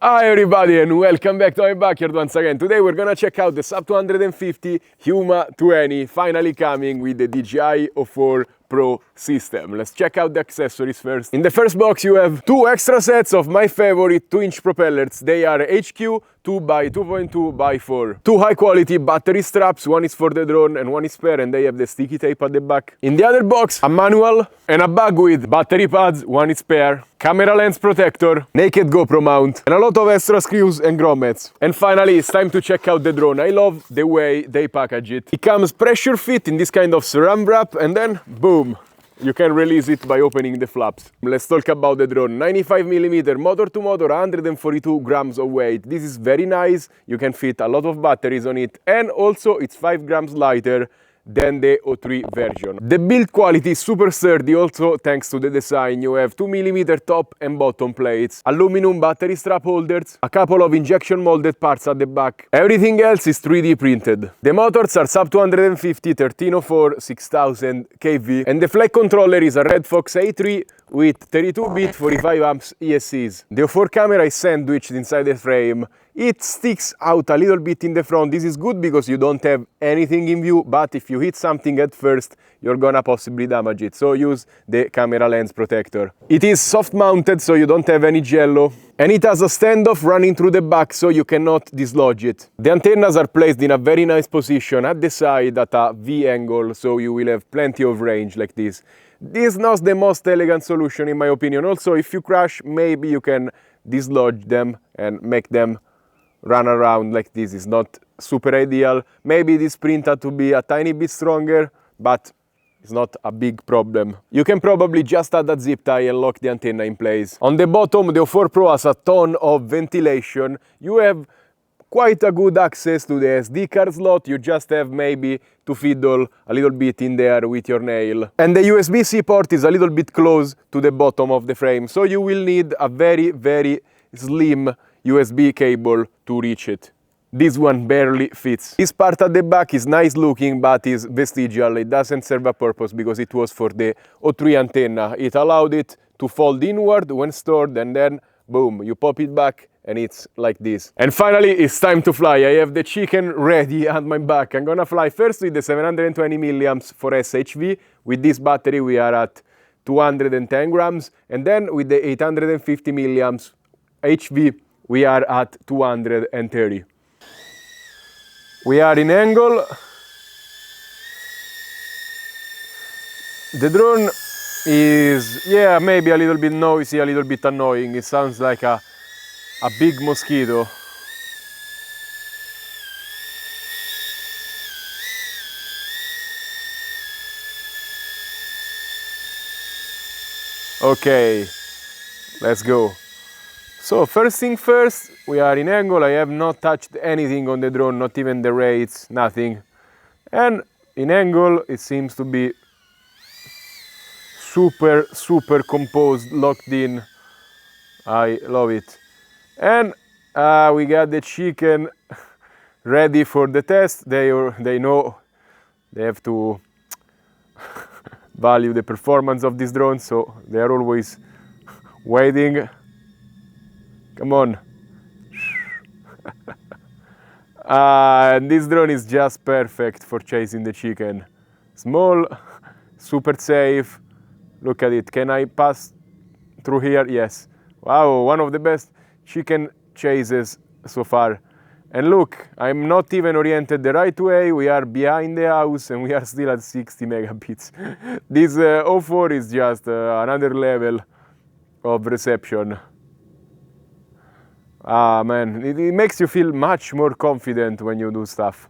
Hi everybody and welcome back to my backyard once again. Today we're gonna check out the Sub250 Huma20 finally coming with the DJI O3 Pro system. Let's check out the accessories first. In the first box you have two extra sets of my favorite 2-inch propellers. They are HQ 2x2.2x4. Two high quality battery straps, one is for the drone and one is spare, and they have the sticky tape at the back. In the other box, a manual and a bag with battery pads, one is spare, camera lens protector, naked GoPro mount, and a lot of extra screws and grommets. And finally, it's time to check out the drone. I love the way they package it. It comes pressure fit in this kind of saran wrap, and then boom, you can release it by opening the flaps. Let's talk about the drone. 95mm motor to motor, 142 grams of weight. This is very nice. You can fit a lot of batteries on it, and also it's 5 grams lighter than the O3 version. The build quality is super sturdy also thanks to the design. You have 2mm top and bottom plates, aluminum battery strap holders, a couple of injection molded parts at the back. Everything else is 3D printed. The motors are Sub250 1304 6000 kV, and the flight controller is a Red Fox A3 with 32-bit 45 amps ESCs. The O3 camera is sandwiched inside the frame. It sticks out a little bit in the front. This is good because you don't have anything in view, but if you hit something at first, you're gonna possibly damage it. So use the camera lens protector. It is soft mounted, so you don't have any jello. And it has a standoff running through the back, so you cannot dislodge it. The antennas are placed in a very nice position at the side at a V angle, so you will have plenty of range like this. This is not the most elegant solution in my opinion. Also, if you crash, maybe you can dislodge them and make them run around like this. Is not super ideal. Maybe this print had to be a tiny bit stronger, but it's not a big problem. You can probably just add a zip tie and lock the antenna in place. On the bottom, the O3 Pro has a ton of ventilation. You have quite a good access to the SD card slot. You just have maybe to fiddle a little bit in there with your nail. And the USB-C port is a little bit close to the bottom of the frame, so you will need a very slim USB cable to reach it. This one barely fits. This part at the back is nice looking, but is vestigial. It doesn't serve a purpose because it was for the O3 antenna. It allowed it to fold inward when stored, and then boom, you pop it back and it's like this. And finally, it's time to fly. I have the chicken ready at my back. I'm gonna fly first with the 720 milliamps for SHV. With this battery we are at 210 grams, and then with the 850 milliamps HV we are at 230. We are in angle. The drone is, yeah, maybe a little bit noisy, a little bit annoying. It sounds like a big mosquito. Okay, let's go. So first thing first, we are in angle. I have not touched anything on the drone, not even the rates, nothing. And in angle, it seems to be super composed, locked in. I love it. And we got the chicken ready for the test. They know they have to value the performance of this drone, so they are always waiting. Come on. This drone is just perfect for chasing the chicken. Small, super safe. Look at it. Can I pass through here? Yes. Wow, one of the best chicken chases so far. And look, I'm not even oriented the right way. We are behind the house and we are still at 60 megabits. This O3 is just another level of reception. Ah man, it makes you feel much more confident when you do stuff.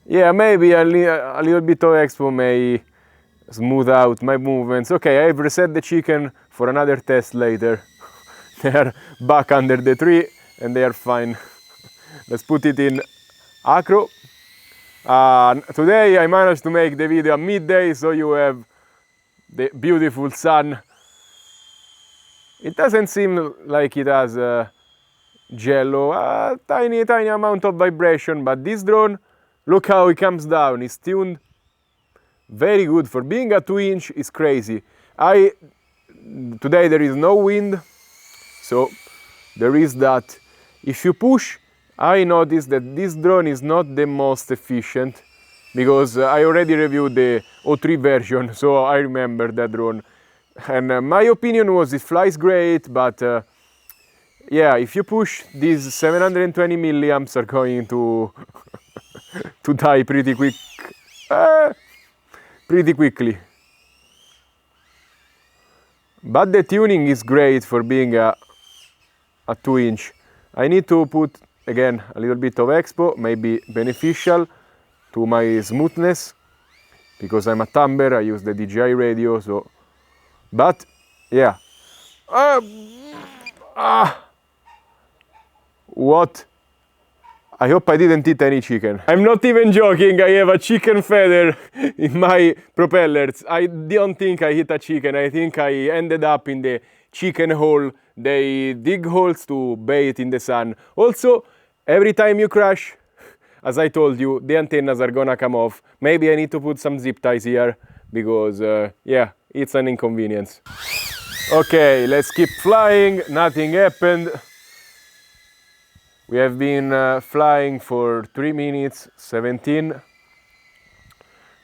Yeah, maybe a little bit of expo may smooth out my movements. Okay, I've reset the chicken for another test later. They are back under the tree and they are fine. Let's put it in acro. Today I managed to make the video at midday, so you have the beautiful sun. It doesn't seem like it has jello, a tiny amount of vibration, but this drone, look how it comes down. It's tuned very good. For being a 2-inch, it's crazy. I today there is no wind, so there is that. If you push, I noticed that this drone is not the most efficient, because I already reviewed the O3 version, so I remember that drone. And my opinion was it flies great, but yeah, if you push, these 720 milliamps are going to to die pretty quickly. But the tuning is great for being a 2-inch. I need to put again a little bit of expo, maybe beneficial to my smoothness, because I'm a thumber, I use the DJI radio, so. But yeah. What? I hope I didn't eat any chicken. I'm not even joking, I have a chicken feather in my propellers. I don't think I hit a chicken, I think I ended up in the chicken hole. They dig holes to bait in the sun. Also, every time you crash, as I told you, the antennas are gonna come off. Maybe I need to put some zip ties here, because yeah, it's an inconvenience. Okay, let's keep flying, nothing happened. We have been flying for 3 minutes 17,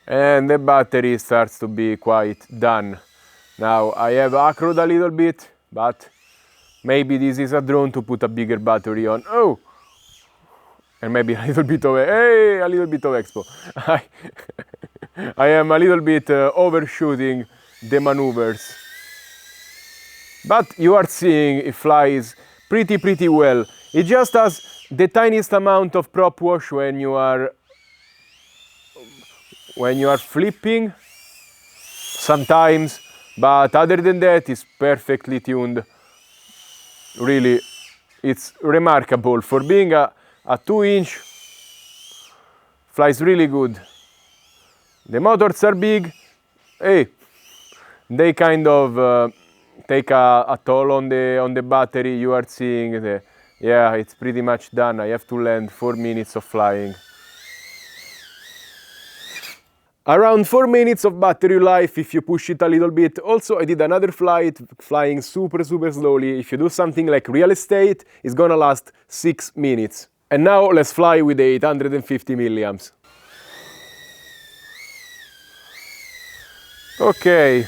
and the battery starts to be quite done. Now I have accrued a little bit, but maybe this is a drone to put a bigger battery on. Oh! And maybe a little bit of expo. I am a little bit overshooting the maneuvers. But you are seeing it flies pretty well. It just has the tiniest amount of prop wash when you are flipping sometimes, but other than that it's perfectly tuned. Really, it's remarkable for being a 2-inch. Flies really good. The motors are big. Hey, they kind of take a toll on the battery. You are seeing the. Yeah, it's pretty much done. I have to land 4 minutes of flying. Around 4 minutes of battery life if you push it a little bit. Also, I did another flight flying super slowly. If you do something like real estate, it's gonna last 6 minutes. And now let's fly with the 850 milliamps. Okay,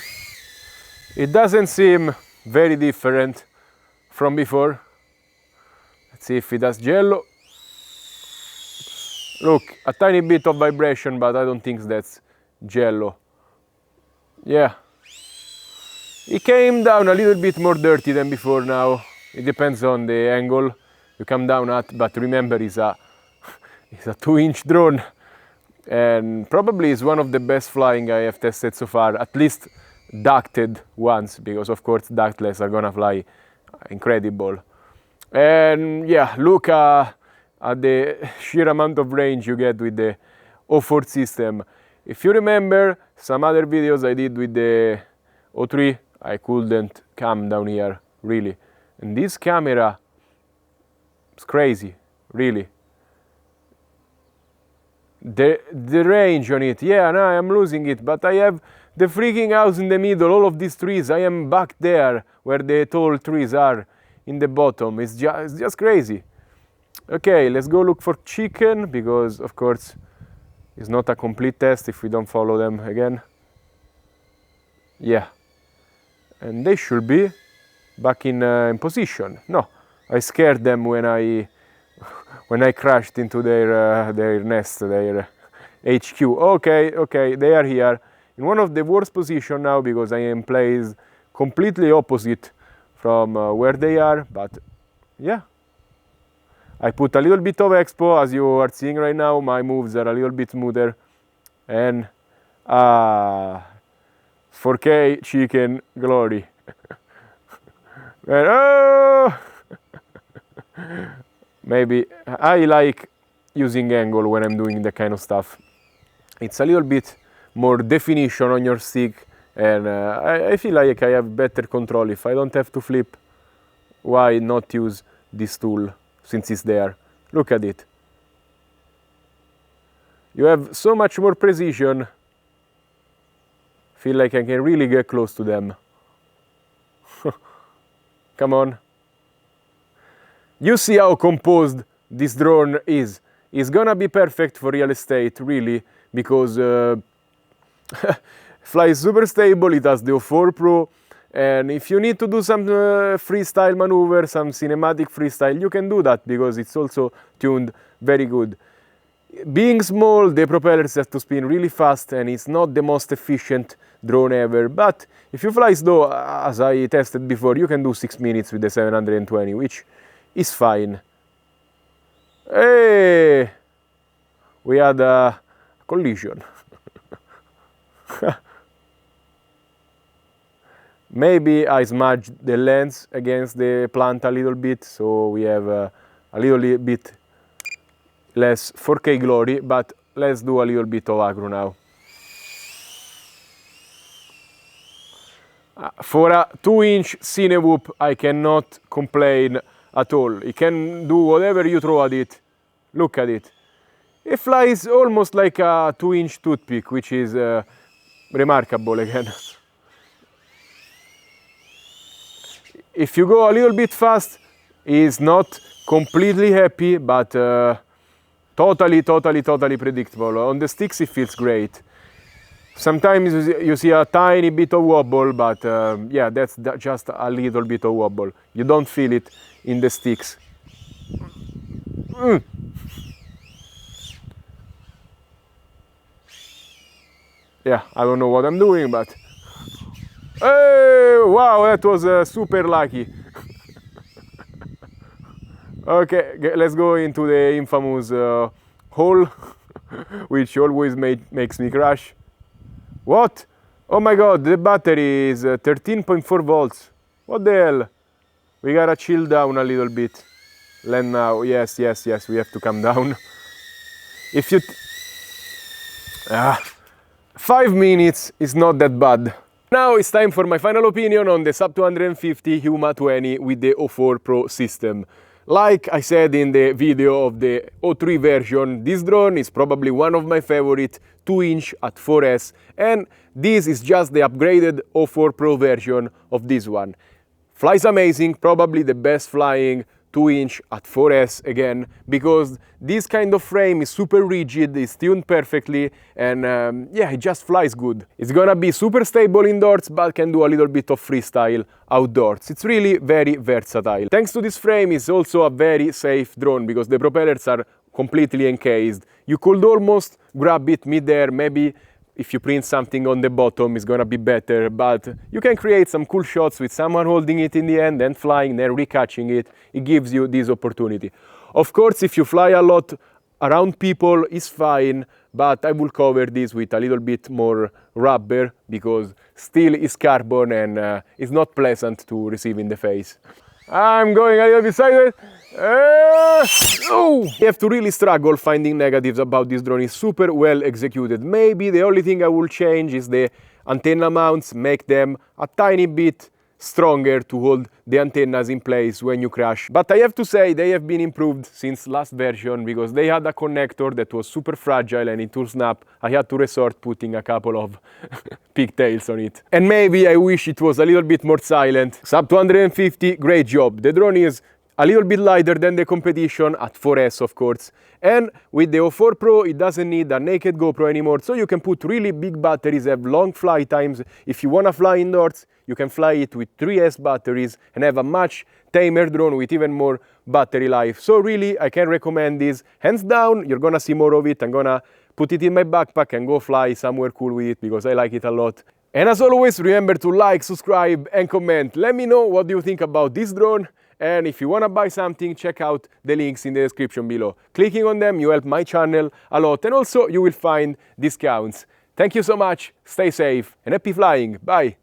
it doesn't seem very different from before. Let's see if it has jello. Look, a tiny bit of vibration, but I don't think that's jello. Yeah. It came down a little bit more dirty than before now. It depends on the angle you come down at, but remember it's a 2-inch drone. And probably is one of the best flying I have tested so far, at least ducted ones, because of course ductless are gonna fly incredible. And yeah, look at the sheer amount of range you get with the O4 system. If you remember some other videos I did with the O3, I couldn't come down here, really. And this camera is crazy, really. The range on it, yeah, now I'm losing it, but I have the freaking house in the middle, all of these trees. I am back there where the tall trees are in the bottom. It's just crazy. Okay, let's go look for chicken, because of course it's not a complete test if we don't follow them again. Yeah, and they should be back in position. No, I scared them when I crashed into their nest, their HQ. Okay, they are here in one of the worst positions now, because I am placed completely opposite from where they are. But yeah, I put a little bit of expo, as you are seeing right now. My moves are a little bit smoother, and 4K chicken glory. And, oh! Maybe I like using angle when I'm doing that kind of stuff. It's a little bit more definition on your stick, and I feel like I have better control. If I don't have to flip, why not use this tool since it's there? Look at it. You have so much more precision. Feel like I can really get close to them. Come on. You see how composed this drone is. It's gonna be perfect for real estate, really, because flies super stable. It has the O4 Pro, and if you need to do some freestyle maneuver, some cinematic freestyle, you can do that because it's also tuned very good. Being small, the propellers have to spin really fast, and it's not the most efficient drone ever. But if you fly slow, as I tested before, you can do 6 minutes with the 720, which is fine. Hey! We had a collision. Maybe I smudged the lens against the plant a little bit, so we have a little bit less 4K glory, but let's do a little bit of acro now. For a 2-inch Cinewhoop, I cannot complain at all. It can do whatever you throw at it. Look at it. It flies almost like a 2-inch toothpick, which is remarkable again. If you go a little bit fast, it's not completely happy, but totally predictable. On the sticks, it feels great. Sometimes you see a tiny bit of wobble, but yeah, that's just a little bit of wobble. You don't feel it in the sticks. Yeah, I don't know what I'm doing, but... Hey, wow, that was super lucky. Okay, let's go into the infamous hole, which always makes me crash. What? Oh my god, the battery is 13.4 volts. What the hell? We gotta chill down a little bit. Land now. Yes, we have to calm down. If you... 5 minutes is not that bad. Now it's time for my final opinion on the Sub250 Huma20 with the O4 Pro system. Like I said in the video of the O3 version, this drone is probably one of my favorite 2-inch at 4S, and this is just the upgraded O4 Pro version of this one. Flies amazing, probably the best flying 2-inch at 4S again, because this kind of frame is super rigid, it's tuned perfectly, and yeah, it just flies good. It's gonna be super stable indoors, but can do a little bit of freestyle outdoors. It's really very versatile. Thanks to this frame, it's also a very safe drone, because the propellers are completely encased. You could almost grab it mid-air, maybe if you print something on the bottom, it's gonna be better, but you can create some cool shots with someone holding it in the end and flying, then recatching it. It gives you this opportunity. Of course, if you fly a lot around people, it's fine, but I will cover this with a little bit more rubber, because steel is carbon and it's not pleasant to receive in the face. I'm going a little bit sideways. You have to really struggle finding negatives about this drone. It's super well executed. Maybe the only thing I will change is the antenna mounts, make them a tiny bit stronger to hold the antennas in place when you crash. But I have to say they have been improved since last version, because they had a connector that was super fragile and it will snap. I had to resort putting a couple of pigtails on it. And maybe I wish it was a little bit more silent. Sub250, great job. The drone is a little bit lighter than the competition at 4S, of course. And with the O4 Pro, it doesn't need a naked GoPro anymore, so you can put really big batteries, have long fly times. If you want to fly indoors, you can fly it with 3S batteries and have a much tamer drone with even more battery life. So really, I can recommend this. Hands down, you're gonna see more of it. I'm gonna put it in my backpack and go fly somewhere cool with it, because I like it a lot. And as always, remember to like, subscribe and comment. Let me know what you think about this drone. And if you want to buy something, check out the links in the description below. Clicking on them, you help my channel a lot, and also you will find discounts. Thank you so much, stay safe and happy flying. Bye!